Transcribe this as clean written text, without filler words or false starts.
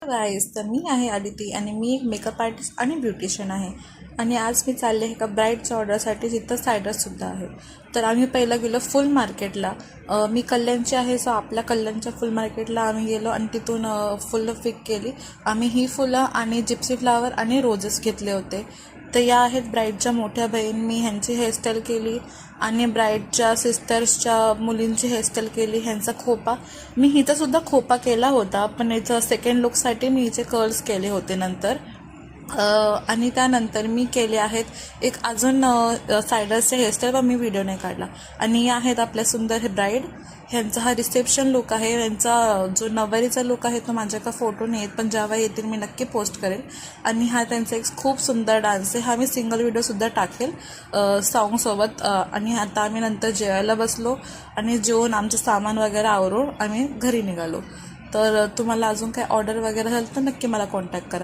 गाईस, तर मी आहे आदिती आणि मी एक मेकअप आर्टिस्ट आणि ब्युटिशियन आहे. आणि आज मी चालले एका ब्राईडच्या ऑर्डरसाठी, जिथं सायडरसुद्धा आहे. तर आम्ही पहिलं गेलो फुल मार्केटला. मी कल्याणची आहे, सो आपल्या कल्याणच्या फुल मार्केटला आम्ही गेलो आणि तिथून फुलं पिक केली. आम्ही ही फुलं आणि जिप्सी फ्लावर आणि रोजेस घेतले होते. तर या आहेत ब्राईडच्या मोठ्या बहीण. मी ह्यांची हेअरस्टाईल केली आणि ब्राईडच्या सिस्टर्सच्या मुलींची हेअरस्टाईल केली. ह्यांचा खोपा मी हिचासुद्धा खोपा केला होता, पण याचं सेकंड लुकसाठी मी हिचे कर्ल्स केले होते नंतर. आणि त्यानंतर मी केले आहेत एक अजून सायडरचे हेअरस्टाईल, पण मी व्हिडिओ नाही काढला. आणि या आहेत आपल्या सुंदर हे ब्राईड. ह्यांचा हा रिसेप्शन लुक आहे. ह्यांचा जो नववारीचा लुक आहे तो माझ्या का फोटो नाही आहेत, पण जेव्हा येतील मी नक्की पोस्ट करेल. आणि हा त्यांचा एक खूप सुंदर डान्स आहे. हा मी सिंगल व्हिडिओसुद्धा टाकेल सॉन्गसोबत. आणि आता आम्ही नंतर जेवायला बसलो आणि जेवून आमचं सामान वगैरे आवरून आम्ही घरी निघालो. तर तुम्हाला अजून काही ऑर्डर वगैरे झालं तर नक्की मला कॉन्टॅक्ट करा.